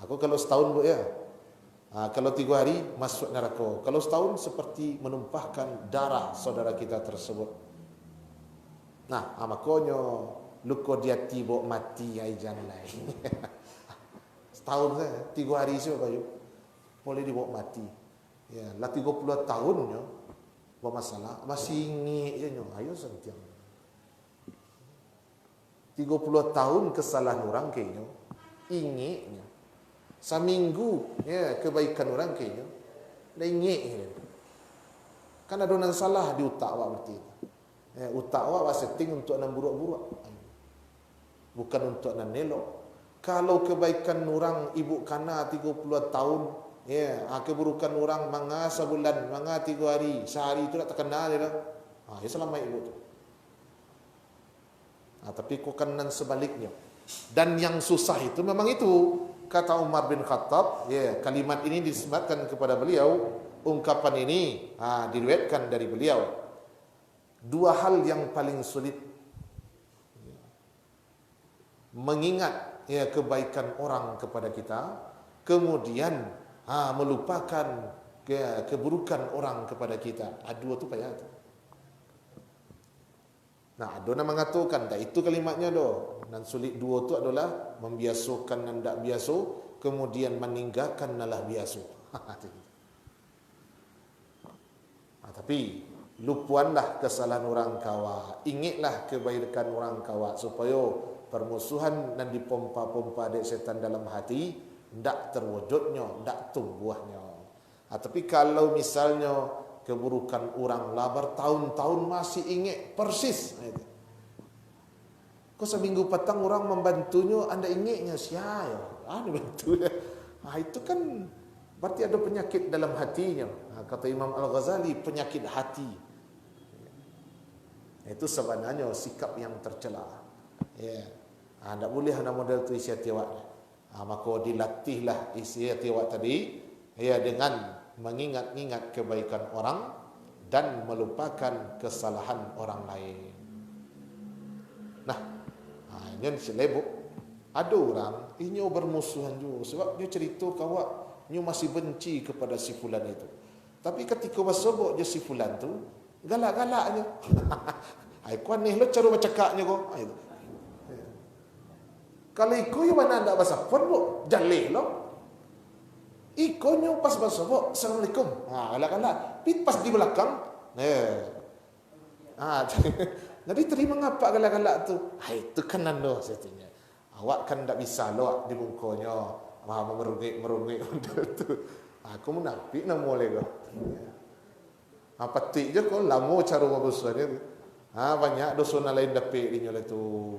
Aku kalau setahun ya. Kalau 3 hari masuk neraka. Kalau setahun seperti menumpahkan darah saudara kita tersebut. Nah, makanya luka dia tiba mati ai jangan lain. Setahun saya 3 hari saya bayu boleh dibawa mati. Ya, lah 30 tahunnya bermasalah masih ingat je nyo. Ayo sentiang. 30 tahun kesalahan orang kayaknya ingatnya. Seminggu ya kebaikan orang kayaknya dah ingat. Kan ada orang salah di otak awak berarti. Otak awak setting untuk nak buruk-buruk, bukan untuk nak nelok. Kalau kebaikan orang ibu kana 30 tahun, ya, keburukan orang manga sebulan, manga 3 hari, sehari itu tak terkenal dia dah. Ya selama ibu tu. Tapi kau kanan sebaliknya. Dan yang susah itu memang itu, kata Umar bin Khattab, ya, kalimat ini disebutkan kepada beliau, ungkapan ini diriwayatkan dari beliau. 2 hal yang paling sulit, mengingat ya kebaikan orang kepada kita, kemudian melupakan keburukan orang kepada kita. 2 tu payah tu. Nah, ada nak mengatakan dah itu kalimatnya doh. Dan sulit 2 tu adalah membiasakan dan tak biasa, kemudian meninggalkan nalah biasa. Tapi lupuanlah kesalahan orang kawa, ingatlah kebaikan orang kawa, supaya permusuhan dan dipompa-pompa dek setan dalam hati ndak terwujudnya, ndak tumbuhnya. Tapi kalau misalnya keburukan orang lah bertahun-tahun masih ingat persis, kok seminggu petang orang membantunya anda ingatnya siapa bantu dia. Itu kan berarti ada penyakit dalam hatinya. Kata Imam Al-Ghazali, penyakit hati. Itu sebenarnya sikap yang tercela. Ya. Tak boleh ada model tu isi hati awak. Maka dilatihlah isi hati awak tadi, ya, dengan mengingat-ingat kebaikan orang dan melupakan kesalahan orang lain. Nah, ini selebuk. Ada orang ini bermusuhan juga sebab dia cerita kawak dia masih benci kepada si fulan itu. Tapi ketika bersobok je si fulan tu, galak-galaknya. Aku aneh lo cara bercakapnya kau. Kalau ikut yang mana tak bahasa pun bu, jalih lo. Ikutnya pas bahasa bu, Assalamualaikum. Galak-galak. Tapi pas di belakang, jadi terima ngapa galak-galak tu? Itu kan ando settingnya. Awak kan tak bisa lo di bungkonya. Merungik tu. Aku munafik nak boleh kau. Petik je kau lama cara membusanya tu. Banyak dosa lain dapat dia oleh tu.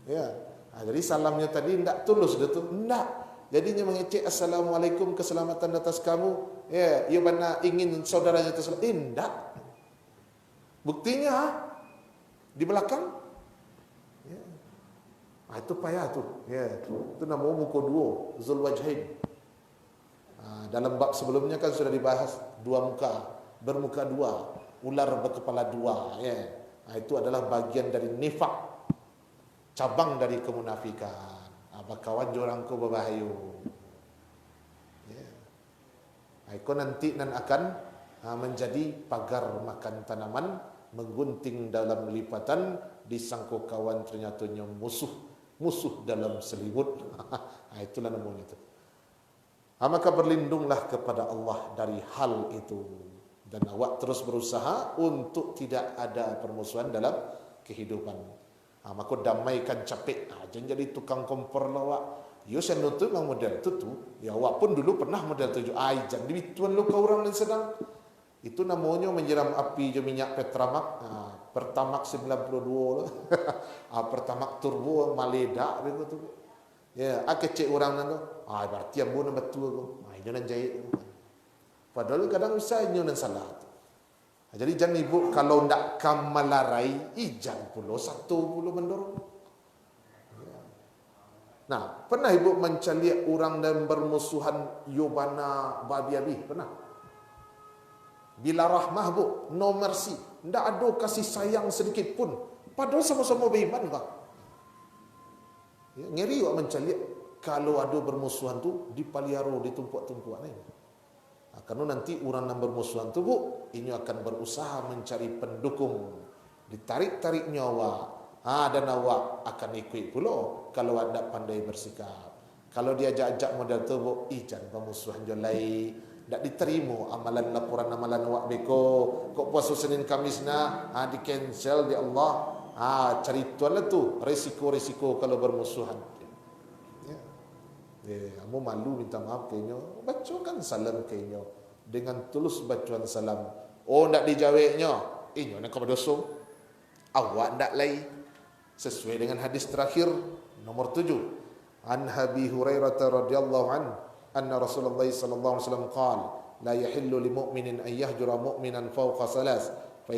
Ya. Jadi salamnya tadi tidak tulus dia tu. Tidak. Jadinya mengecek Assalamualaikum, keselamatan atas kamu. Ya, ia mana ingin saudaranya terselamat. Tidak. Buktinya di belakang. Ya. Itu payah tu. Ya. Itu nama muka 2, Zulwajhain. Dalam bab sebelumnya kan sudah dibahas 2 muka, bermuka 2, ular berkepala 2. Ya. Itu adalah bagian dari nifak, cabang dari kemunafikan. Bakawan jorang ko berbahayu. Itu nanti nan akan menjadi pagar makan tanaman, menggunting dalam lipatan, disangkut kawan ternyatanya musuh dalam selimut. Itulah namanya itu. Maka berlindunglah kepada Allah dari hal itu. Dan awak terus berusaha untuk tidak ada permusuhan dalam kehidupan. Maka damaikan capek. Jangan jadi tukang kompor lah awak. Yo saya nutup yang model tu. Ya awak pun dulu pernah model tu. Jangan dibituan lu ke orang yang sedang. Itu namanya menyiram api je minyak Petramak. Pertamak 92 lah. Pertamak turbo maledak begitu. Ya, kecil orang tu. Berarti yang buat betul aku. Ini nan jahit. Padahal kadang bisa ini nan salah. Jadi jangan ibu kalau ndak kamalarai, ijan pula satu pula mendorong. Nah, pernah ibu mencaliak orang dan bermusuhan yobana babi-abi? Pernah? Bila rahmah bu, no mercy. Ndak ada kasih sayang sedikit pun. Padahal sama-sama beriman pak. Ya, ngeri awak mencaliak kalau ada bermusuhan tu dipaliaro, ditumpuk-tumpukan ni. Karena nanti orang yang bermusuhan tu bu, ini akan berusaha mencari pendukung, ditarik-tarik nyawa. Dan awak akan ikut pula kalau awak tak pandai bersikap. Kalau dia ajak-ajak model tu bu, jangan bermusuhan jolai, tak diterima amalan laporan amalan awak beko. Kok puasa Senin Kamis na, di cancel di Allah. Cari tuan lah tu risiko-risiko kalau bermusuhan. Kamu malu minta maaf kayaknya, bacakan salam kayaknya dengan tulus bacaan salam. Ndak dijawabnya, nak kau berdosa. Awak ndak lagi sesuai dengan hadis terakhir nomor 7. An Abi Hurairah radhiyallahu an anna Rasulullah sallallahu alaihi wasallam qala la yahillu lil mu'minin an yahjura mu'minan fawqa salas fa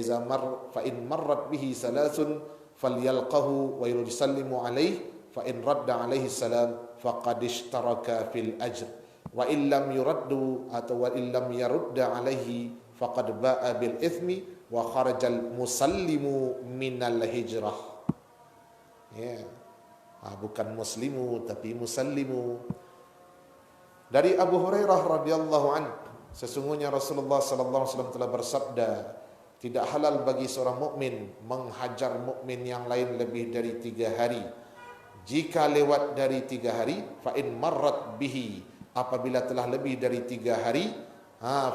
in marrat bihi salasun falyalqahu wa yusallimu alaihi fa in radda alaihi salam faqad ishtaraka fil ajr wa illam yuraddu atau wa illam yarudda alaihi faqad ba'a bil ithmi wa kharajal musallimu minal hijrah. Bukan muslimu tapi musallimu. Dari Abu Hurairah radhiyallahu an, sesungguhnya Rasulullah sallallahu alaihi wasallam telah bersabda, tidak halal bagi seorang mukmin menghajar mukmin yang lain lebih dari 3 hari. Jika lewat dari 3 hari, fa in marrat bihi, apabila telah lebih dari 3 hari,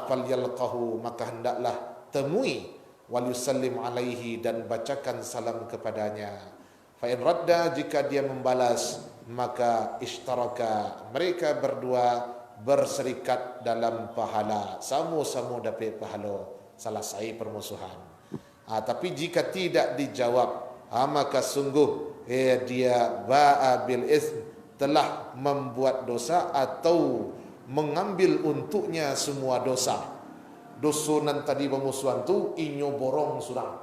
falyalqahu, maka hendaklah temui, wal yusallim alaihi, dan bacakan salam kepadanya. Fa in radda, jika dia membalas, maka ishtaraka, mereka berdua berserikat dalam pahala, sama-sama dapat pahala selesai permusuhan. Tapi jika tidak dijawab, maka sungguh dia ba'a bil ism, telah membuat dosa atau mengambil untuknya semua dosa. Dosa nan tadi bermusuhan tu inyo borong surang.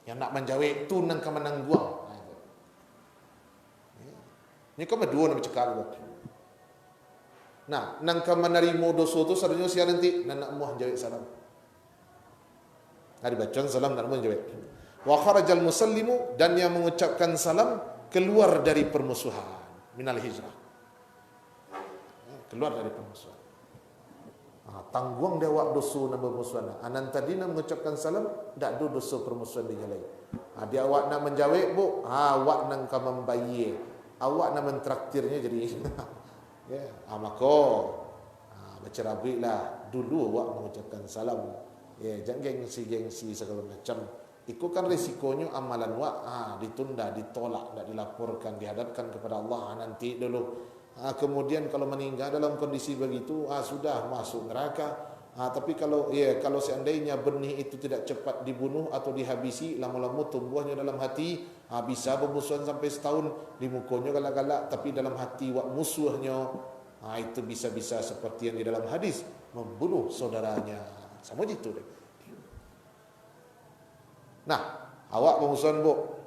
Yang nak menjawab tu nang kemenang buang. Ni kau berdua nak bercakap juga. Nah, nang menerima dosa tu seharusnya siapa nanti nak muah jawab salam. Hari bacaan salam nak muah jawab. Wa kharajal musallimu, dan yang mengucapkan salam keluar dari permusuhan, minal hijrah, keluar dari permusuhan. Tanggung dia awak dosa nak bermusuhan. Anan tadi nak mengucapkan salam, tak ada dosa permusuhan dia lain. Dia awak nak menjawab bu, awak nak membayar, awak nak mentraktirnya jadi. Maka baca rabilah dulu awak mengucapkan salam. Jangan gengsi-gengsi segala macam. Itu kan risikonya amalan wak ditunda, ditolak, tidak dilaporkan, dihadapkan kepada Allah nanti dulu. Kemudian kalau meninggal dalam kondisi begitu, sudah masuk neraka. Tapi kalau seandainya benih itu tidak cepat dibunuh atau dihabisi, lama-lama tumbuhnya dalam hati, bisa bermusuhan sampai setahun, di mukanya galak-galak, tapi dalam hati wak musuhnya, itu bisa-bisa seperti yang di dalam hadis, membunuh saudaranya. Sama gitu deh. Nah, awak bermusuhan bu,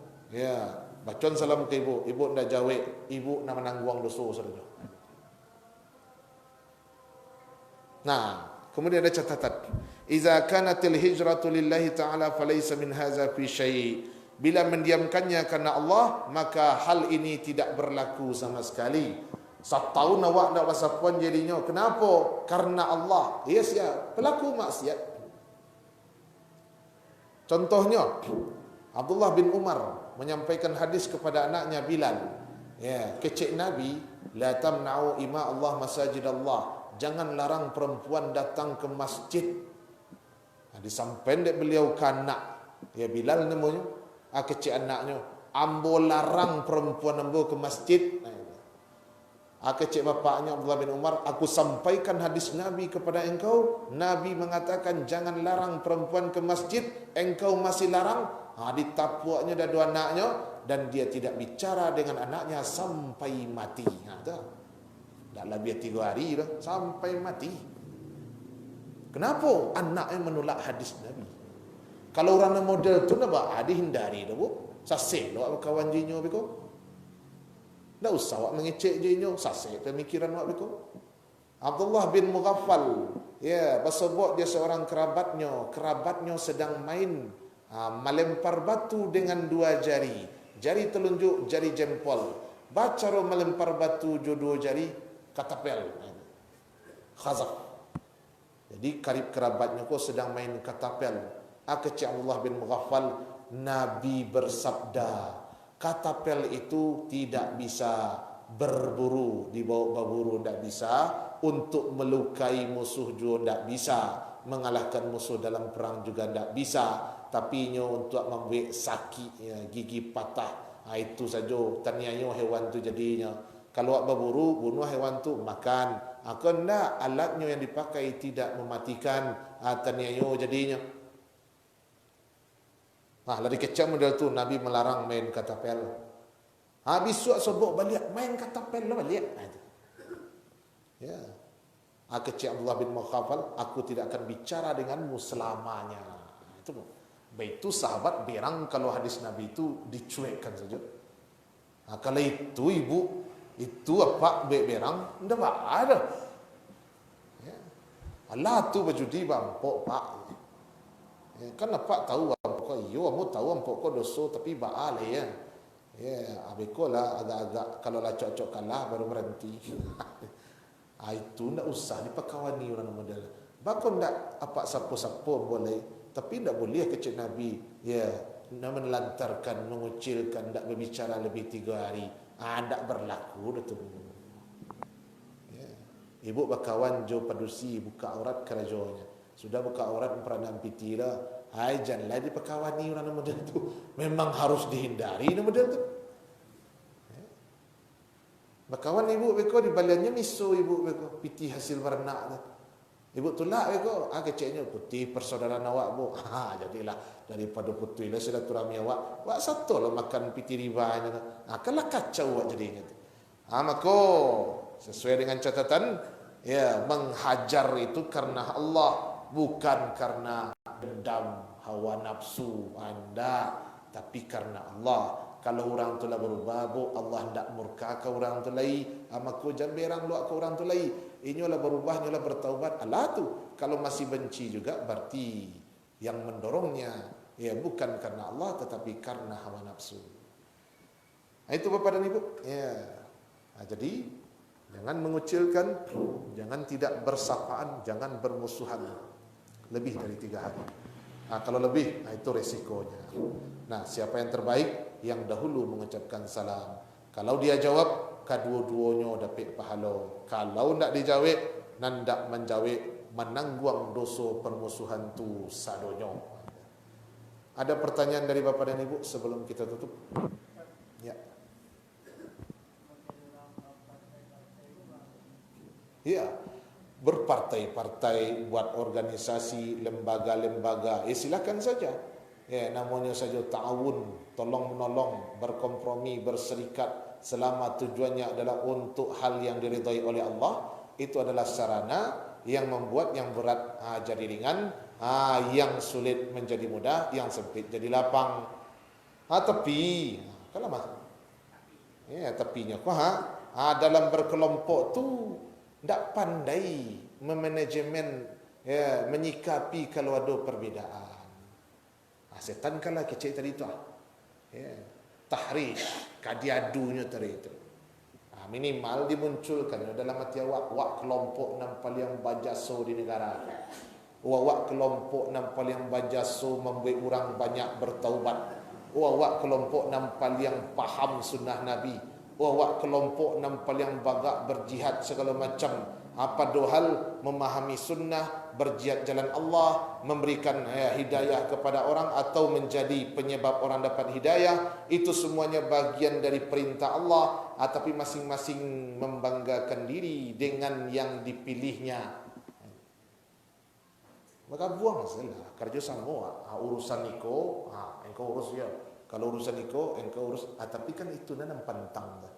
bacaan salam ke ibu, ibu ndak jawab, ibu nak menanggung dosa saudara. Nah, kemudian ada catatan, iza kanatil hijratu lillahi ta'ala falaysa min hadza fi syai'. Bila mendiamkannya karena Allah, maka hal ini tidak berlaku sama sekali. Setahun awak ndak wasapuan jadinya. Kenapa? Karena Allah. Pelaku maksiat. Contohnya, Abdullah bin Umar menyampaikan hadis kepada anaknya Bilal. Kecik Nabi, la tamna'u ima Allah masajid Allah. Jangan larang perempuan datang ke masjid. Disampaikan beliau ke anak. Bilal namanya. Kecik anaknya. Ambo larang perempuan ambo ke masjid. Kecik bapaknya Abdullah bin Umar, aku sampaikan hadis Nabi kepada engkau. Nabi mengatakan jangan larang perempuan ke masjid, engkau masih larang. Ditapuaknya dah dua anaknya dan dia tidak bicara dengan anaknya sampai mati. Tak lebih 3 hari dah sampai mati. Kenapa? Anaknya menolak hadis Nabi. Kalau orang model tu nak buat dihindari dah bu. Sasih lo kawan jinyo beko. Tak usah awak mengecek je inyo, sasih pemikiran awak begitu. Abdullah bin Mughaffal, ya, pasal dia seorang kerabatnya sedang main melempar batu dengan 2 jari. Jari telunjuk, jari jempol. Bacara melempar batu dua jari, katapel. Khazaf. Jadi karib kerabatnya kau sedang main katapel. Kecik Abdullah bin Mughaffal, Nabi bersabda, katapel itu tidak bisa berburu, dibawa berburu tidak bisa, untuk melukai musuh juga tidak bisa, mengalahkan musuh dalam perang juga tidak bisa, tapi untuk membuat sakit, gigi patah, itu saja ternyata hewan tu jadinya. Kalau berburu, bunuh hewan tu makan. Kena alatnya yang dipakai tidak mematikan, ternyata jadinya. Lari kecam model tu Nabi melarang main katapel. Habis suat sobok balik main katapel lah balik. Ya. Kecik Abdullah bin Mughaffal, aku tidak akan bicara denganmu selamanya. Itu baik tu sahabat berang kalau hadis Nabi itu dicuekkan saja. Kalau itu ibu itu apa berang ndak ada. Ya. Allah tu berjudi bampok pak. Ya, kan apa tahu kau iyo kamu tahu ampok kau dosa tapi baal ya. Ya, abeko lah agak-agak kalau lah cocok kalah baru berhenti. Itu ndak usah dipakawani orang model. Bakon ndak apa sapo-sapo boleh, tapi ndak boleh kecil Nabi. Ya, menelantarkan, mengucilkan, ndak berbicara lebih 3 hari. Ndak berlaku tu. Ya. Ibu bakawan jo padusi buka aurat kerajonya. Sudah buka aurat peranan pitira, janganlah dipakawani orang model itu. Memang harus dihindari orang model itu. Bakawan ibu beko di baliannya miso ibu beko piti hasil warna. Ibu tolak beko, keceknya putih persaudaraan awak bu. Jadilah daripada putih lah silaturahmi awak. Wak satu lah makan piti ribanya. Kalah kacau awak jadinya. Maka sesuai dengan catatan, ya menghajar itu karena Allah. Bukan karena dendam hawa nafsu anda, tapi karena Allah. Kalau orang tu lah berubah, Allah hendak murka ke orang tu lai, maka jangan berang luak ke orang tu lai. Ini lah berubah, ini lah bertaubat. Allah tu kalau masih benci juga berarti yang mendorongnya ya bukan karena Allah tetapi karena hawa nafsu. Itu Bapak dan Ibu. Ya. Jadi jangan mengucilkan, jangan tidak bersapaan, jangan bermusuhan lebih dari 3 hari. Kalau lebih, itu resikonya. Siapa yang terbaik? Yang dahulu mengucapkan salam. Kalau dia jawab, kedua-duanya dapat pahala. Kalau tidak dijawab, nandak menjawab, menangguang dosa permusuhan tu sadonyo. Ada pertanyaan dari Bapak dan Ibu sebelum kita tutup? Ya. Ya. Berpartai-partai, buat organisasi, lembaga-lembaga, silakan saja. Ya, namanya saja ta'awun, tolong menolong, berkompromi, berserikat selama tujuannya adalah untuk hal yang diridhai oleh Allah. Itu adalah sarana yang membuat yang berat jadi ringan, yang sulit menjadi mudah, yang sempit jadi lapang. Tapi kalau tapinya dalam berkelompok tu tidak pandai memanajemen, menyikapi kalau ada perbedaan. Setan kalah kecil tadi tu. Tahrish, kadiadunya tadi itu. Minimal dimunculkan dalam hati awak kelompok nampal yang bajaso di negara. Awak kelompok nampal yang bajaso membuat orang banyak bertaubat. Awak kelompok nampal yang faham sunnah Nabi. Awak kelompok nampal yang bagak berjihad segala macam. Apa dua hal, memahami sunnah, berjihad jalan Allah, memberikan hidayah kepada orang atau menjadi penyebab orang dapat hidayah, itu semuanya bagian dari perintah Allah. Tapi masing-masing membanggakan diri dengan yang dipilihnya. Maka buang saja kerja semua. Urusan niko, engkau urus ya. Kalau urusan niko, engkau urus. Tapi kan itu nanam pantang dah.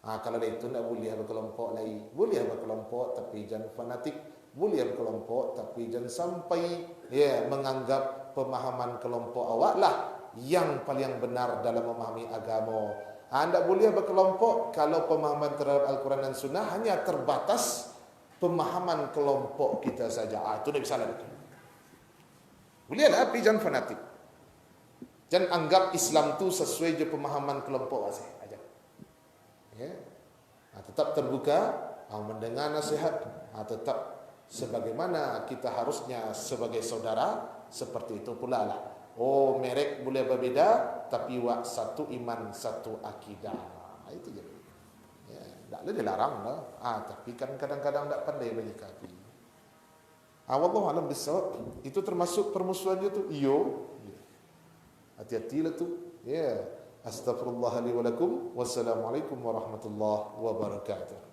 Kalau itu nak boleh berkelompok lagi, boleh berkelompok tapi jangan fanatik, boleh berkelompok tapi jangan sampai menganggap pemahaman kelompok awak lah yang paling benar dalam memahami agama. Anda boleh berkelompok kalau pemahaman terhadap Al-Quran dan Sunnah hanya terbatas pemahaman kelompok kita saja. Itu tidak bisa lagi. Boleh lah, tapi jangan fanatik. Jangan anggap Islam tu sesuai je pemahaman kelompok saja. Tetap terbuka, mendengar nasihat, tetap sebagaimana kita harusnya sebagai saudara, seperti itu pula lah. Merek boleh berbeza, tapi satu iman, satu akidah. Itu je. Tak boleh dilarang lah. Tapi kan kadang-kadang tak pandai menyikapi. Wallahu a'lam bissawab. Itu termasuk permusuhannya tu. Hati-hatilah tu. Astaghfirullah li wa lakum. Wassalamualaikum warahmatullahi wabarakatuh.